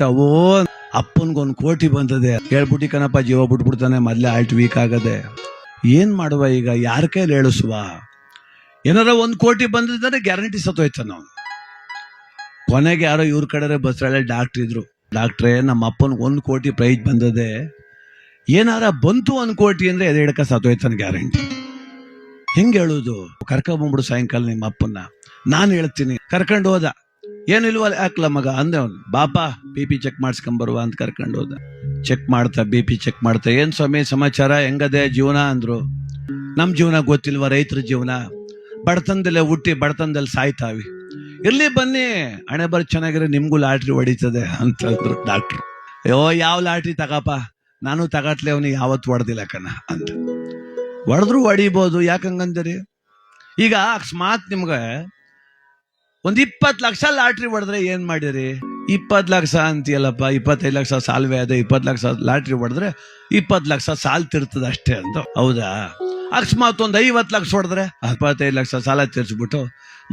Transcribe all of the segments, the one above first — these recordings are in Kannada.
ಅವೋ ಅಪ್ಪನ್ಗೊಂದು ಕೋಟಿ ಬಂದದೆ ಹೇಳ್ಬಿಟ್ಟಿ ಕಣಪ್ಪ, ಜೀವ ಬಿಟ್ಬಿಡ್ತಾನೆ, ಮೊದ್ಲೇ ಹಾರ್ಟ್ ವೀಕ್ ಆಗದೆ. ಏನ್ ಮಾಡುವ ಈಗ, ಯಾರ ಕೈಲಿ ಹೇಳಿಸುವ? ಏನಾರ 1 ಕೋಟಿ ಬಂದಿದ್ದಾರೆ ಗ್ಯಾರಂಟಿ ಸತ್ತೋಯ್ತ ನಾವು. ಕೊನೆಗೆ ಯಾರೋ ಇವ್ರ ಕಡೆ ಬಸ್ರಳ್ಳಿ ಡಾಕ್ಟರ್ ಇದ್ರು. ಡಾಕ್ಟ್ರೇ, ನಮ್ಮ ಅಪ್ಪನ್ಗೆ 1 ಕೋಟಿ ಪ್ರೈಸ್ ಬಂದದೆ, ಏನಾರ ಬಂತು 1 ಕೋಟಿ ಅಂದ್ರೆ ಎದೆ ಹಿಡ್ಕ ಸತ್ತೋಯ್ತಾನ ಗ್ಯಾರಂಟಿ. ಹೆಂಗೆ ಹೇಳುದು? ಕರ್ಕೊಂಡ್ಬಂದ್ಬಿಡು ಸಾಯಂಕಾಲ ನಿಮ್ಮ ಅಪ್ಪನ್ನ, ನಾನು ಹೇಳ್ತೀನಿ. ಕರ್ಕೊಂಡು ಹೋದ. ಏನಿಲ್ವಲ್ಲ, ಯಾಕಲ್ಲ ಮಗ ಅಂದೆ ಅವ್ನು. ಬಾಪ BP ಚೆಕ್ ಮಾಡಿಸ್ಕೊಂಬರುವ ಅಂತ ಕರ್ಕೊಂಡು ಹೋದ. ಚೆಕ್ ಮಾಡ್ತಾ BP ಚೆಕ್ ಮಾಡ್ತಾ, ಏನ್ ಸ್ವಾಮಿ ಸಮಾಚಾರ, ಹೆಂಗದೆ ಜೀವನ ಅಂದ್ರು. ನಮ್ ಜೀವನ ಗೊತ್ತಿಲ್ವ, ರೈತರ ಜೀವನ, ಬಡತನದಲ್ಲೇ ಹುಟ್ಟಿ ಬಡತನದಲ್ಲಿ ಸಾಯ್ತಾವಿ. ಇರ್ಲಿ ಬನ್ನಿ, ಹಣೆ ಬರ್ ಚೆನ್ನಾಗಿರೋ ನಿಮ್ಗೂ ಲಾಟ್ರಿ ಹೊಡಿತದೆ ಅಂತಂದ್ರು ಡಾಕ್ಟ್ರು. ಅಯ್ಯೋ, ಯಾವ ಲಾಟ್ರಿ ತಗಪ್ಪ, ನಾನು ತಗಟ್ಲೆ, ಅವನಿಗೆ ಯಾವತ್ತು ಹೊಡೆದಿಲ್ಲ ಕಣ ಅಂತ. ಹೊಡೆದ್ರು ಹೊಡಿಬೋದು, ಯಾಕಂಗಂದ್ರಿ? ಈಗ ಅಕಸ್ಮಾತ್ ನಿಮ್ಗೆ 20 ಲಕ್ಷ ಲಾಟ್ರಿ ಹೊಡೆದ್ರೆ ಏನ್ ಮಾಡಿರಿ? 20 ಲಕ್ಷ ಅಂತೀಯಲ್ಲಪ್ಪ, 25 ಲಕ್ಷ ಸಾಲ್ವೆ ಅದೇ, 20 ಲಕ್ಷ ಲಾಟ್ರಿ ಹೊಡೆದ್ರೆ 20 ಲಕ್ಷ ಸಾಲ್ ತಿರ್ತದ ಅಷ್ಟೇ ಅಂತ. ಹೌದಾ? ಅಕಸ್ಮಾತ್ 50 ಲಕ್ಷ ಹೊಡೆದ್ರೆ 25 ಲಕ್ಷ ಸಾಲ ತೀರ್ಸ್ಬಿಟ್ಟು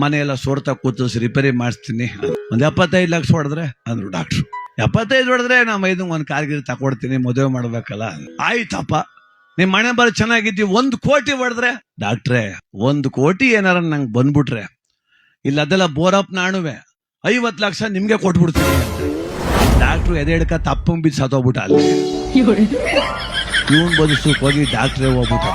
ಮನೆಯೆಲ್ಲ ಸೋರ್ತಾ ಕೂತು ರಿಪೇರಿ ಮಾಡಿಸ್ತೀನಿ. 75 ಲಕ್ಷ ಹೊಡೆದ್ರೆ ಅಂದ್ರು ಡಾಕ್ಟ್ರು. 75 ಹೊಡೆದ್ರೆ ನಮ್ಮ 1 ಕಾರ್ಗಿರಿ ತಕೊಡ್ತೀನಿ, ಮದುವೆ ಮಾಡ್ಬೇಕಲ್ಲ. ಆಯ್ತಪ್ಪ, ನಿಮ್ ಮನೆ ಬರ ಚೆನ್ನಾಗಿದ್ದೀವಿ. 1 ಕೋಟಿ ಹೊಡೆದ್ರೆ? ಡಾಕ್ಟ್ರೇ, 1 ಕೋಟಿ ಏನಾರ ನಂಗೆ ಬಂದ್ಬಿಟ್ರೆ, ಇಲ್ಲ ಅದೆಲ್ಲ ಬೋರಪ್ ನಾಣುವೆ, 50 ಲಕ್ಷ ನಿಮ್ಗೆ ಕೊಟ್ಬಿಡ್ತೀನಿ. ಡಾಕ್ಟ್ರು ಎದೆ ಹಿಡ್ಕ ತಪ್ಪಂಬಿದ್ದು ಸತ್ತೋಗ್ಬಿಟ್ಟ ಅಲ್ಲಿ. ಇವನ್ ಬದುಸಕ್ ಹೋಗಿ ಡಾಕ್ಟ್ರೇ ಹೋಗ್ಬಿಟ್ಟ.